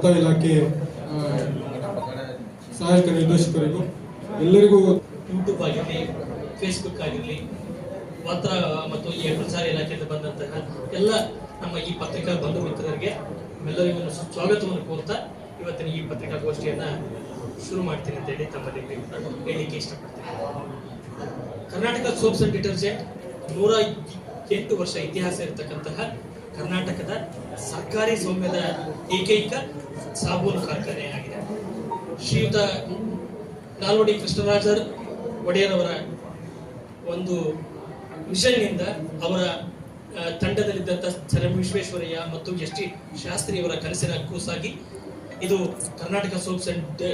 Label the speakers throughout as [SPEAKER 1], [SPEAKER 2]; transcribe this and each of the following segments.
[SPEAKER 1] ವಾರ್ತಾ ಇಲಾಖೆ ಸಹಾಯಕ ನಿರ್ದೇಶಕರಿಗೂ ಎಲ್ಲರಿಗೂ
[SPEAKER 2] ಯೂಟ್ಯೂಬ್ ಆಗಿರಲಿ, ಫೇಸ್ಬುಕ್ ಆಗಿರಲಿ, ವಾರ್ತಾ ಮತ್ತು ಈ ಪ್ರಚಾರ ಇಲಾಖೆಯಿಂದ ಬಂದಂತಹ ಎಲ್ಲ ನಮ್ಮ ಈ ಪತ್ರಿಕಾ ಬಂಧು ಮಿತ್ರರಿಗೆ ಎಲ್ಲರಿಗೂ ಸ್ವಾಗತವನ್ನು ಕೋರ್ತಾ ಇವತ್ತಿನ ಈ ಪತ್ರಿಕಾಗೋಷ್ಠಿಯನ್ನ ಶುರು ಮಾಡ್ತೀನಿ ಅಂತ ಹೇಳಿ ತಮ್ಮಲ್ಲಿ ಹೇಳಲಿಕ್ಕೆ ಇಷ್ಟಪಡ್ತೀನಿ. ಕರ್ನಾಟಕ ಸೋಪ್ಸ್ ಅಂಡ್ ಡಿಟರ್ಜೆಂಟ್ 108 ವರ್ಷ ಇತಿಹಾಸ ಇರತಕ್ಕಂತಹ ಕರ್ನಾಟಕದ ಸರ್ಕಾರಿ ಸ್ವಾಮ್ಯದ ಏಕೈಕ ಸಾಬೂನು ಕಾರ್ಖಾನೆ ಆಗಿದೆ. ಶ್ರೀಯುತ ನಾಲ್ವಡಿ ಕೃಷ್ಣರಾಜರ್ ಒಡೆಯರ್ ಅವರ ಒಂದು ವಿಷನ್ನಿಂದ ಅವರ ತಂಡದಲ್ಲಿದ್ದಂಥ ಸರ್ ಎಂ ವಿಶ್ವೇಶ್ವರಯ್ಯ ಮತ್ತು ಎಸ್ ಟಿ ಶಾಸ್ತ್ರಿ ಅವರ ಕನಸಿನ ಕೂಸಾಗಿ ಇದು ಕರ್ನಾಟಕ ಸೋಪ್ಸ್ ಅಂಡ್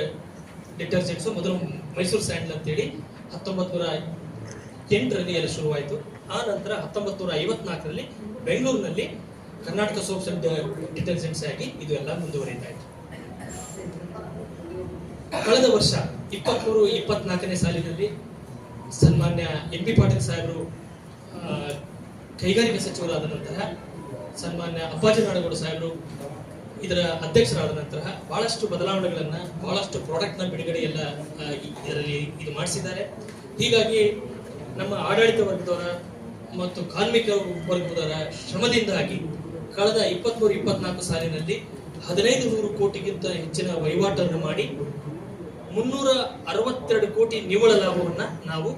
[SPEAKER 2] ಡಿಟರ್ಜೆಂಟ್ಸ್ ಮೊದಲು ಮೈಸೂರು ಸ್ಯಾಂಡಲ್ ಅಂತೇಳಿ 1908ರಲ್ಲಿ ಎಲ್ಲ ಶುರುವಾಯಿತು. ಆ ನಂತರ 1954ರಲ್ಲಿ ಬೆಂಗಳೂರಿನಲ್ಲಿ ಕರ್ನಾಟಕ ಸೋಪ್ಸ್ ಅಂಡ್ ಡಿಟರ್ಜೆಂಟ್ಸ್ ಆಗಿ ಇದು ಎಲ್ಲ ಮುಂದುವರಿತಾ ಇತ್ತು. ಕಳೆದ ವರ್ಷ 23-24ನೇ ಸಾಲಿನಲ್ಲಿ ಸನ್ಮಾನ್ಯ ಎಂ ಪಿ ಪಾಟೀಲ್ ಸಾಹೇಬರು ಕೈಗಾರಿಕಾ ಸಚಿವರಾದ ನಂತರ ಸನ್ಮಾನ್ಯ ಅಪ್ಪಾಜಿ ನಾಡಗೌಡ ಸಾಹೇಬರು ಇದರ ಅಧ್ಯಕ್ಷರಾದ ನಂತರ ಬಹಳಷ್ಟು ಬದಲಾವಣೆಗಳನ್ನ, ಬಹಳಷ್ಟು ಪ್ರಾಡಕ್ಟ್ ನ ಬಿಡುಗಡೆ ಎಲ್ಲ ಇದರಲ್ಲಿ ಇದು ಮಾಡಿಸಿದ್ದಾರೆ. ಹೀಗಾಗಿ ನಮ್ಮ ಆಡಳಿತ ವರ್ಗದವರ ಮತ್ತು ಕಾರ್ಮಿಕ ವರ್ಗದವರ ಶ್ರಮದಿಂದಾಗಿ ಕಳೆದ 23-24 ಸಾಲಿನಲ್ಲಿ 1500 ಕೋಟಿಗಿಂತ ಹೆಚ್ಚಿನ ವಹಿವಾಟನ್ನು ಮಾಡಿ 362 ಕೋಟಿ ನಿವ್ವಳ ಲಾಭವನ್ನ ನಾವು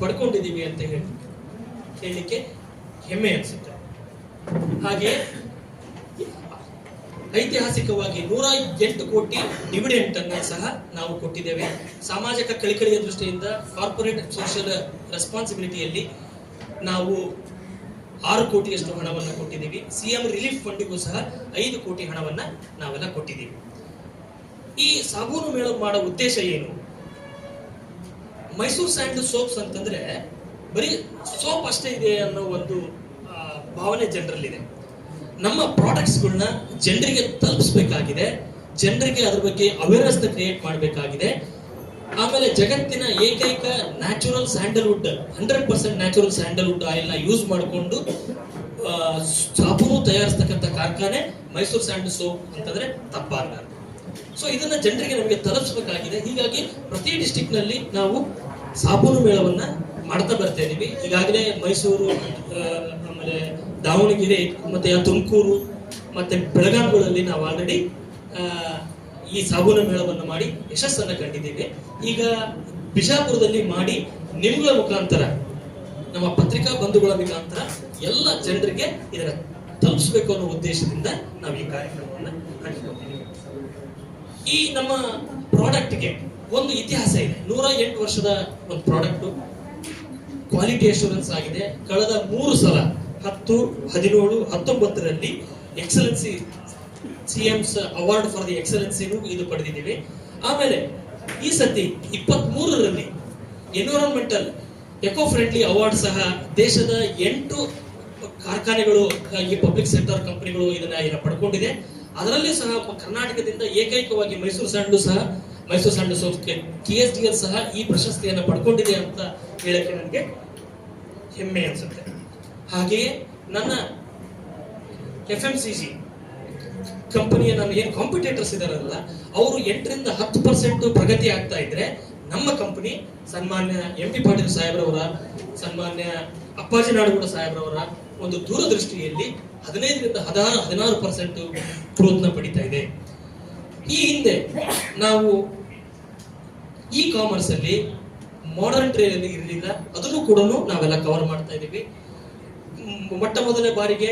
[SPEAKER 2] ಪಡ್ಕೊಂಡಿದ್ದೀವಿ ಅಂತ ಹೇಳಲಿಕ್ಕೆ ಹೆಮ್ಮೆ ಅನಿಸುತ್ತೆ. ಹಾಗೆ ಐತಿಹಾಸಿಕವಾಗಿ 108 ಕೋಟಿ ಡಿವಿಡೆಂಟ್ ಅನ್ನ ಸಹ ನಾವು ಕೊಟ್ಟಿದ್ದೇವೆ. ಸಾಮಾಜಿಕ ಕಳಕಳಿಯ ದೃಷ್ಟಿಯಿಂದ ಕಾರ್ಪೊರೇಟ್ ಸೋಷಿಯಲ್ ರೆಸ್ಪಾನ್ಸಿಬಿಲಿಟಿಯಲ್ಲಿ ನಾವು 6 ಕೋಟಿಯಷ್ಟು ಹಣವನ್ನು ಕೊಟ್ಟಿದ್ದೀವಿ. ಸಿಎಂ ರಿಲೀಫ್ ಫಂಡಿಗೂ ಸಹ 5 ಕೋಟಿ ಹಣವನ್ನ ನಾವೆಲ್ಲ ಕೊಟ್ಟಿದ್ದೀವಿ. ಈ ಸಾಬೂನು ಮೇಳ ಮಾಡೋ ಉದ್ದೇಶ ಏನು? ಮೈಸೂರು ಸ್ಯಾಂಡಲ್ ಸೋಪ್ಸ್ ಅಂತಂದ್ರೆ ಬರೀ ಸೋಪ್ ಅಷ್ಟೇ ಇದೆ ಅನ್ನೋ ಒಂದು ಭಾವನೆ ಜನರಲ್ಲಿದೆ. ನಮ್ಮ ಪ್ರಾಡಕ್ಟ್ಸ್ಗಳನ್ನ ಜನರಿಗೆ ತಲುಪಿಸಬೇಕಾಗಿದೆ, ಜನರಿಗೆ ಅದ್ರ ಬಗ್ಗೆ ಅವೇರ್ನೆಸ್ ಕ್ರಿಯೇಟ್ ಮಾಡಬೇಕಾಗಿದೆ. ಆಮೇಲೆ ಜಗತ್ತಿನ ಏಕೈಕ natural Sandalwood 100% natural Sandalwood oil ನ ಯೂಸ್ ಮಾಡಿಕೊಂಡು ಸಾಬೂನು ತಯಾರಿಸ್ತಕ್ಕಂಥ ಕಾರ್ಖಾನೆ ಮೈಸೂರು ಸ್ಯಾಂಡಲ್ ಸೋಪ್ ಅಂತಂದ್ರೆ ತಪ್ಪಾಗಲಾರದು. ಸೊ ಇದನ್ನ ಜನರಿಗೆ ನಮಗೆ ತಲುಪಿಸಬೇಕಾಗಿದೆ. ಹೀಗಾಗಿ ಪ್ರತಿ ಡಿಸ್ಟಿಕ್ ನಲ್ಲಿ ನಾವು ಸಾಬೂನು ಮೇಳವನ್ನ ಮಾಡ್ತಾ ಬರ್ತಾ ಇದೀವಿ. ಈಗಾಗಲೇ ಮೈಸೂರು, ಆಮೇಲೆ ದಾವಣಗೆರೆ, ಮತ್ತೆ ತುಮಕೂರು, ಮತ್ತೆ ಬೆಳಗಾವಿಗಳಲ್ಲಿ ನಾವು ಆಲ್ರೆಡಿ ಈ ಸಾಬೂನು ಮೇಳವನ್ನು ಮಾಡಿ ಯಶಸ್ಸನ್ನ ಕಂಡಿದ್ದೇವೆ. ಈಗ ಬಿಜಾಪುರದಲ್ಲಿ ಮಾಡಿ ನಿಮ್ಗಳ ಮುಖಾಂತರ, ನಮ್ಮ ಪತ್ರಿಕಾ ಬಂಧುಗಳ ಮುಖಾಂತರ ಎಲ್ಲ ಜನರಿಗೆ ಇದನ್ನ ತಲುಪಿಸಬೇಕು ಅನ್ನೋ ಉದ್ದೇಶದಿಂದ ನಾವು ಈ ಕಾರ್ಯಕ್ರಮವನ್ನು ಹಮ್ಮಿಕೊಂಡಿದ್ದೀವಿ. ಈ ನಮ್ಮ ಪ್ರಾಡಕ್ಟ್ಗೆ ಒಂದು ಇತಿಹಾಸ ಇದೆ. 108 ವರ್ಷದ ಒಂದು ಪ್ರಾಡಕ್ಟ್ ಕ್ವಾಲಿಟಿ ಅಶ್ಯೂರೆನ್ಸ್ ಆಗಿದೆ. ಕಳೆದ 3 ಸಲ 10, 17, 19ರಲ್ಲಿ ಎಕ್ಸಲೆನ್ಸಿ ಸಿಎಂಸ್ ಅವಾರ್ಡ್ ಫಾರ್ ದಿ ಎಕ್ಸಲೆನ್ಸಿನೂ ಇದು ಪಡೆದಿದ್ದೀವಿ. ಆಮೇಲೆ ಈ ಸತಿ 23ರಲ್ಲಿ ಎನ್ವಿರಾನ್ಮೆಂಟಲ್ ಎಕೋ ಫ್ರೆಂಡ್ಲಿ ಅವಾರ್ಡ್ ಸಹ ದೇಶದ 8 ಕಾರ್ಖಾನೆಗಳು, ಈ ಪಬ್ಲಿಕ್ ಸೆಕ್ಟರ್ ಕಂಪನಿಗಳು ಇದನ್ನ ಪಡ್ಕೊಂಡಿದೆ. ಅದರಲ್ಲಿ ಸಹ ಕರ್ನಾಟಕದಿಂದ ಏಕೈಕವಾಗಿ ಮೈಸೂರು ಸ್ಯಾಂಡಲ್ ಸೋಪ್ KSDL ಸಹ ಈ ಪ್ರಶಸ್ತಿಯನ್ನು ಪಡ್ಕೊಂಡಿದೆ ಅಂತ ಹೇಳಕ್ಕೆ ನನಗೆ ಹೆಮ್ಮೆ ಅನ್ಸುತ್ತೆ. ಹಾಗೆಯೇ ನನ್ನ FMCG ಕಂಪನಿಯ ನನ್ನ ಏನು ಕಾಂಪಿಟೇಟರ್ಸ್ ಇದಾರಲ್ಲ, ಅವರು 8-10% ಪ್ರಗತಿ ಆಗ್ತಾ ಇದ್ರೆ ನಮ್ಮ ಕಂಪನಿ ಸನ್ಮಾನ್ಯ ಎಂ ಪಿ ಪಾಟೀಲ್ ಸಾಹೇಬ್ರವರ, ಸನ್ಮಾನ್ಯ ಅಪ್ಪಾಜಿ ನಾಡಗೌಡ ಸಾಹೇಬ್ರವರ ಒಂದು ದೂರದೃಷ್ಟಿಯಲ್ಲಿ 15-16% ಗ್ರೋತ್ನ ಪಡಿತಾ ಇದೆ. ಈ ಹಿಂದೆ ನಾವು ಇ ಕಾಮರ್ಸ್ ಅಲ್ಲಿ ಮಾಡರ್ನ್ ಟ್ರೇಡ್ ಅಲ್ಲಿ ಇರಲಿಲ್ಲ, ಅದನ್ನು ಕೂಡ ನಾವೆಲ್ಲ ಕವರ್ ಮಾಡ್ತಾ ಇದ್ದೀವಿ. ಮೊಟ್ಟ ಮೊದಲನೇ ಬಾರಿಗೆ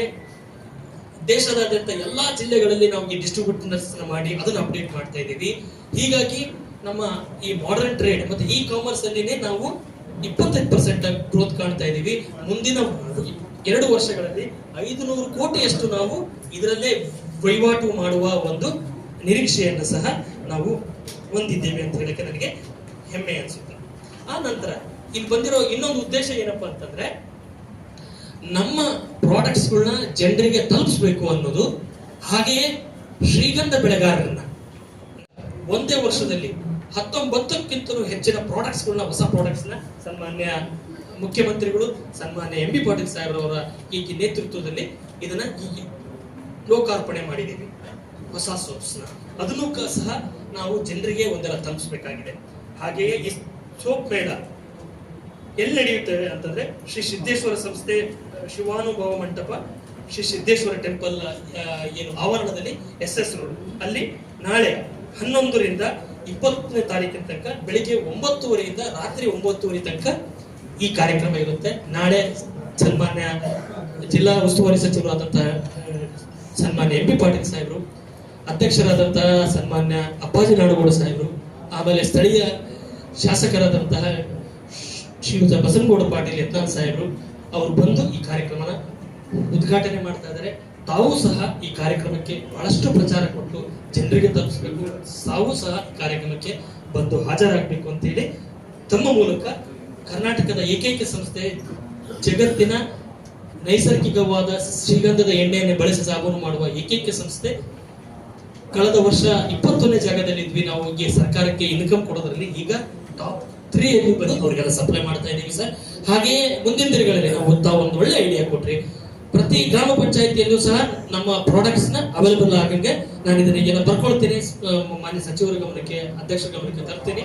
[SPEAKER 2] ದೇಶದಾದ್ಯಂತ ಎಲ್ಲಾ ಜಿಲ್ಲೆಗಳಲ್ಲಿ ನಾವು ಈ ಡಿಸ್ಟ್ರಿಬ್ಯೂಟರ್ಸ್ ಮಾಡಿ ಅದನ್ನು ಅಪ್ಡೇಟ್ ಮಾಡ್ತಾ ಇದ್ದೀವಿ. ಹೀಗಾಗಿ ನಮ್ಮ ಈ ಮಾಡರ್ನ್ ಟ್ರೇಡ್ ಮತ್ತೆ ಇ ಕಾಮರ್ಸ್ ಅಲ್ಲಿನೇ ನಾವು 25% ಗ್ರೋತ್ ಕಾಣ್ತಾ ಇದ್ದೀವಿ. ಮುಂದಿನ 2 ವರ್ಷಗಳಲ್ಲಿ 500 ಕೋಟಿಯಷ್ಟು ನಾವು ಇದರಲ್ಲೇ ವಹಿವಾಟು ಮಾಡುವ ಒಂದು ನಿರೀಕ್ಷೆಯನ್ನು ಸಹ ನಾವು ಹೊಂದಿದ್ದೇವೆ ಅಂತ ಹೇಳಕ್ಕೆ ನನಗೆ ಹೆಮ್ಮೆ ಅನಿಸುತ್ತೆ. ಆ ನಂತರ ಇಲ್ಲಿ ಬಂದಿರೋ ಇನ್ನೊಂದು ಉದ್ದೇಶ ಏನಪ್ಪಾ ಅಂತಂದ್ರೆ, ನಮ್ಮ ಪ್ರಾಡಕ್ಟ್ಸ್ಗಳನ್ನ ಜನರಿಗೆ ತಲುಪಿಸಬೇಕು ಅನ್ನೋದು. ಹಾಗೆಯೇ ಶ್ರೀಗಂಧ ಬೆಳೆಗಾರರನ್ನ ಒಂದೇ ವರ್ಷದಲ್ಲಿ 19ಕ್ಕಿಂತಲೂ ಹೆಚ್ಚಿನ ಪ್ರಾಡಕ್ಟ್ಸ್ಗಳನ್ನ, ಹೊಸ ಪ್ರಾಡಕ್ಟ್ಸ್ನ ಸನ್ಮಾನ್ಯ ಮುಖ್ಯಮಂತ್ರಿಗಳು, ಸನ್ಮಾನ್ಯ ಎಂ ಬಿ ಪಾಟೀಲ್ ಸಾಹೇಬ್ರವರ ಈ ನೇತೃತ್ವದಲ್ಲಿ ಇದನ್ನ ಲೋಕಾರ್ಪಣೆ ಮಾಡಿದ್ದೀವಿ. ಹೊಸ ಸೋಪ್ಸ್ನ ಅದನ್ನು ಸಹ ನಾವು ಜನರಿಗೆ ಒಂದೆಲ್ಲ ತಲುಪಿಸಬೇಕಾಗಿದೆ. ಹಾಗೆಯೇ ಈ ಸೋಪ್ ಮೇಳ ಎಲ್ಲಿ ನಡೆಯುತ್ತವೆ ಅಂತಂದ್ರೆ ಶ್ರೀ ಸಿದ್ದೇಶ್ವರ ಸಂಸ್ಥೆ ಶಿವಾನುಭವ ಮಂಟಪ, ಶ್ರೀ ಸಿದ್ದೇಶ್ವರ ಟೆಂಪಲ್ ಏನು ಆವರಣದಲ್ಲಿ SS ರೋಡ್ ಅಲ್ಲಿ ನಾಳೆ 11ರಿಂದ 20ನೇ ತಾರೀಕಿನ ತನಕ ಬೆಳಿಗ್ಗೆ 9:30ರಿಂದ ರಾತ್ರಿ 9:30 ತನಕ ಈ ಕಾರ್ಯಕ್ರಮ ಇರುತ್ತೆ. ನಾಳೆ ಸನ್ಮಾನ್ಯ ಜಿಲ್ಲಾ ಉಸ್ತುವಾರಿ ಸಚಿವರಾದಂತಹ ಸನ್ಮಾನ್ಯ MP ಪಾಟೀಲ್ ಸಾಹೇಬರು, ಅಧ್ಯಕ್ಷರಾದಂತಹ ಸನ್ಮಾನ್ಯ ಅಪ್ಪಾಜಿ ನಾಡಗೌಡ ಸಾಹೇಬರು, ಆಮೇಲೆ ಸ್ಥಳೀಯ ಶಾಸಕರಾದಂತಹ ಶ್ರೀಯುತ ಬಸನಗೌಡ ಪಾಟೀಲ್ ಯತ್ನಾಳ್ ಸಾಹೇಬರು ಅವರು ಬಂದು ಈ ಕಾರ್ಯಕ್ರಮನ ಉದ್ಘಾಟನೆ ಮಾಡ್ತಾ ಇದ್ದಾರೆ. ತಾವು ಸಹ ಈ ಕಾರ್ಯಕ್ರಮಕ್ಕೆ ಬಹಳಷ್ಟು ಪ್ರಚಾರ ಕೊಟ್ಟು ಜನರಿಗೆ ತಲುಪಿಸಬೇಕು, ತಾವು ಸಹ ಈ ಕಾರ್ಯಕ್ರಮಕ್ಕೆ ಬಂದು ಹಾಜರಾಗಬೇಕು ಅಂತೇಳಿ ತಮ್ಮ ಮೂಲಕ ಕರ್ನಾಟಕದ ಏಕೈಕ ಸಂಸ್ಥೆ, ಜಗತ್ತಿನ ನೈಸರ್ಗಿಕವಾದ ಶ್ರೀಗಂಧದ ಎಣ್ಣೆಯನ್ನು ಬಳಸಿ ಸಾಬೂನು ಮಾಡುವ ಏಕೈಕ ಸಂಸ್ಥೆ, ಕಳೆದ ವರ್ಷ 20ನೇ ಜಾಗದಲ್ಲಿದ್ವಿ ನಾವು ಈ ಸರ್ಕಾರಕ್ಕೆ ಇನ್ಕಮ್ ಕೊಡೋದ್ರಲ್ಲಿ, ಈಗ ಟಾಪ್ 3 ಅಲ್ಲಿ ಬಂದು ಅವರಿಗೆಲ್ಲ ಸಪ್ಲೈ ಮಾಡ್ತಾ ಇದೀವಿ ಸರ್. ಹಾಗೆಯೇ ಮುಂದಿನ ದಿನಗಳಲ್ಲಿ ನಾವು ತಾವು ಒಂದು ಒಳ್ಳೆ ಐಡಿಯಾ ಕೊಟ್ರಿ, ಪ್ರತಿ ಗ್ರಾಮ ಪಂಚಾಯತಿಯಲ್ಲೂ ಸಹ ನಮ್ಮ ಪ್ರಾಡಕ್ಟ್ಸ್ ನ ಅವೈಲೇಬಲ್ ಆಗಂಗೆ ನಾನು ಇದನ್ನ ಎಲ್ಲ ಬರ್ಕೊಳ್ತೇನೆ, ಮಾನ್ಯ ಸಚಿವರ ಗಮನಕ್ಕೆ, ಅಧ್ಯಕ್ಷರ ಗಮನಕ್ಕೆ ತರ್ತೀನಿ.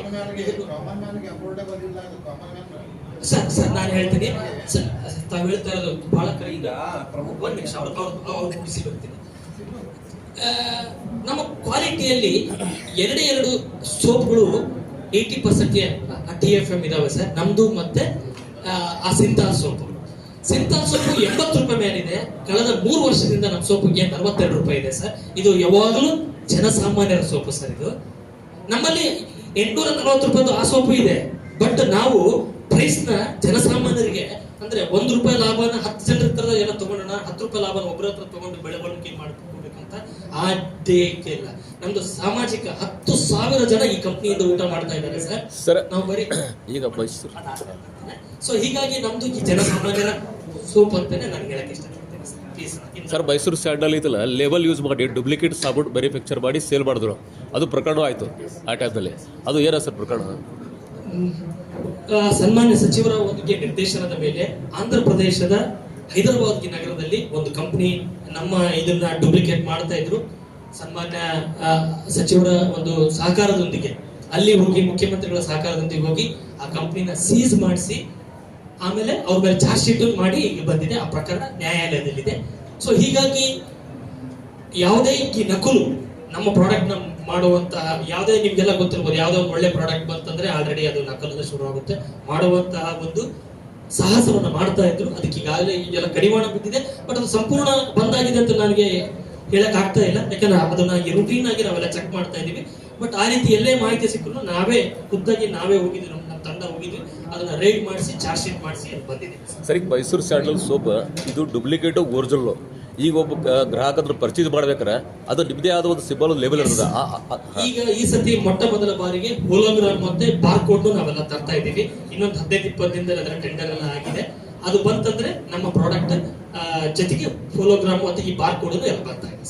[SPEAKER 2] ಸರ್ ನಾನು ಹೇಳ್ತೀನಿ ಸರ್, ತಾವು ಹೇಳ್ತಾ ಇರೋದು ಬಹಳ ಕರೆಯಿಂದ ಒಂದ್ ನಿಮಿಷ ಅವ್ರು ಮುಗಿಸಿ ಬರ್ತೀನಿ. ನಮ್ಮ ಕ್ವಾಲಿಟಿಯಲ್ಲಿ ಎರಡು ಸೋಪ್ಗಳು 80% TFM ಇದಾವೆ ಸರ್, ನಮ್ದು ಮತ್ತೆ ಆ ಸಿಂಥಾಲ್ ಸೋಪ್. ಸಿಂಥಾಲ್ ಸೋಪು 80 ರೂಪಾಯಿ ಮೇಲಿದೆ. ಕಳೆದ 3 ವರ್ಷದಿಂದ ನಮ್ಮ ಸೋಪಿಗೆ 42 ರೂಪಾಯಿ ಇದೆ ಸರ್. ಇದು ಯಾವಾಗಲೂ ಜನಸಾಮಾನ್ಯರ ಸೋಪು ಸರ್. ಇದು ನಮ್ಮಲ್ಲಿ 840 ರೂಪಾಯಿದು ಆ ಸೋಪು ಇದೆ. ಬಟ್ ನಾವು ಪ್ರೈಸ್ ನ ಜನಸಾಮಾನ್ಯರಿಗೆ ಅಂದ್ರೆ 1 ರೂಪಾಯಿ ಲಾಭನ 10 ಜನರ ಹತ್ರ ಎಲ್ಲ ತಗೊಂಡೋಣ, 10 ರೂಪಾಯಿ ಲಾಭನ ಒಬ್ಬರ ಹತ್ರ ತಗೊಂಡು ಬೆಳವಣಿಗೆ ಮಾಡ್ಕೋಬೇಕಂತ ಆ ಡೇಕೆ ಇಲ್ಲ. ನಮ್ದು ಸಾಮಾಜಿಕ 10,000 ಜನ ಈ ಕಂಪ್ನಿಯಿಂದ ಊಟ ಮಾಡ್ತಾ ಇದ್ದಾರೆ ಸರ್. ನಾವು ಬರೀ
[SPEAKER 3] ಈಗ
[SPEAKER 2] ಸೊ ಹೀಗಾಗಿ ನಮ್ದು ಈ ಜನಸಾಮಾನ್ಯರ ಸೋಪ್ ಅಂತಾನೆ ನಾನು ಹೇಳಕ್ ಇಷ್ಟಪಡ್ತೇನೆ
[SPEAKER 3] ಸರ್. ಮೈಸೂರು ಸ್ಟ್ಯಾಂಡಲ್ಲಿ ಐತಲ್ಲ, ಲೇಬಲ್ ಯೂಸ್ ಮಾಡಿ ಡೂಪ್ಲಿಕೇಟ್ ಸಾಬೂನು ಮ್ಯಾನುಫ್ಯಾಕ್ಚರ್ ಮಾಡಿ ಸೇಲ್ ಮಾಡಿದ್ರು, ಅದು ಪ್ರಕರಣ ಆಯ್ತು ಆ ಟೈಮ್ನಲ್ಲಿ. ಅದು ಏನ ಸರ್ ಪ್ರಕರಣ?
[SPEAKER 2] ಸನ್ಮಾನ್ಯ ಸಚಿವರ ಒಂದು ನಿರ್ದೇಶನದ ಮೇಲೆ ಆಂಧ್ರ ಪ್ರದೇಶದ ಹೈದರಾಬಾದ್ ನಗರದಲ್ಲಿ ಒಂದು ಕಂಪನಿ ನಮ್ಮ ಇದನ್ನ ಡೂಪ್ಲಿಕೇಟ್ ಮಾಡ್ತಾ ಇದ್ರು. ಸನ್ಮಾನ್ಯ ಸಚಿವರ ಒಂದು ಸಹಕಾರದೊಂದಿಗೆ ಅಲ್ಲಿ ಹೋಗಿ, ಮುಖ್ಯಮಂತ್ರಿಗಳ ಸಹಕಾರದೊಂದಿಗೆ ಹೋಗಿ ಆ ಕಂಪನಿನ ಸೀಸ್ ಮಾಡಿಸಿ ಆಮೇಲೆ ಅವ್ರ ಮೇಲೆ ಚಾರ್ಜ್ ಶೀಟ್ ಮಾಡಿ ಈಗ ಬಂದಿದೆ. ಆ ಪ್ರಕರಣ ನ್ಯಾಯಾಲಯದಲ್ಲಿದೆ. ಸೊ ಹೀಗಾಗಿ ಯಾವುದೇ ಈ ನಕಲು ನಮ್ಮ ಪ್ರಾಡಕ್ಟ್ ನ ಮಾಡುವಂತಹ ಯಾವುದೇ, ನಿಮ್ಗೆಲ್ಲ ಗೊತ್ತಿರ್ಬೋದು, ಯಾವುದೋ ಒಂದು ಒಳ್ಳೆ ಪ್ರಾಡಕ್ಟ್ ಬಂತಂದ್ರೆ ಆಲ್ರೆಡಿ ಅದು ನಕಲು ಶುರು ಆಗುತ್ತೆ. ಮಾಡುವಂತಹ ಒಂದು ಸಾಹಸವನ್ನ ಮಾಡ್ತಾ ಇದ್ರು. ಅದಕ್ಕೆ ಈಗಾಗಲೇ ಈಗೆಲ್ಲ ಕಡಿವಾಣ ಬಿದ್ದಿದೆ. ಬಟ್ ಅದು ಸಂಪೂರ್ಣ ಬಂದಾಗಿದೆ ಅಂತ ನನಗೆ ಹೇಳಕ್ ಆಗ್ತಾ ಇಲ್ಲ, ಯಾಕಂದ್ರೆ ಅದನ್ನ ರೂಟೀನ್ ಆಗಿ ನಾವೆಲ್ಲ ಚೆಕ್ ಮಾಡ್ತಾ ಇದೀವಿ. ಬಟ್ ಆ ರೀತಿ ಎಲ್ಲೇ ಮಾಹಿತಿ ಸಿಕ್ಕರು ನಾವೇ ಖುದ್ದಾಗಿ ಹೋಗಿದ್ವಿ, ನಮ್ಮ ತಂಡ ಹೋಗಿದ್ವಿ, ಅದನ್ನ ರೈಡ್ ಮಾಡಿಸಿ ಚಾರ್ಜ್ ಶೀಟ್ ಮಾಡಿಸಿ ಅದು ಬಂದಿದೆ.
[SPEAKER 3] ಸರಿ, ಮೈಸೂರು ಸ್ಯಾಂಡಲ್ ಸೋಪ್ ಇದು ಡೂಪ್ಲಿಕೇಟು ಒರಿಜಿನಲ್. ಈಗ ಒಬ್ಬ ಗ್ರಾಹಕರು ಪರ್ಚೇಸ್ ಮಾಡ್ಬೇಕಾರೆ ಅದು ನಿಮ್ಮದೇ ಆದ ಒಂದು ಸಿಂಬಲ್ ಲೇಬಲ್ ಇರ್ತದೆ.
[SPEAKER 2] ಈಗ ಈ ಸತಿ ಮೊಟ್ಟ ಮೊದಲ ಬಾರಿಗೆ ಹೋಲೋಗ್ರಾಮ್ ಮತ್ತೆ ಬಾರ್ಕೋಡ್ ನಾವೆಲ್ಲ ತರ್ತಾ ಇದ್ದೀವಿ. ಇನ್ನೊಂದು 15-20 ದಿನದಲ್ಲಿ ಅದರ ಟೆಂಡರ್ ಎಲ್ಲ ಆಗಿದೆ. ಅದು ಬಂತಂದ್ರೆ ನಮ್ಮ ಪ್ರಾಡಕ್ಟ್ ಜೊತೆಗೆ ಹೋಲೋಗ್ರಾಮ್ ಮತ್ತೆ ಈ ಬಾರ್ಕೋಡ್ ಎಲ್ಲ ಬರ್ತಾ ಇದೆ.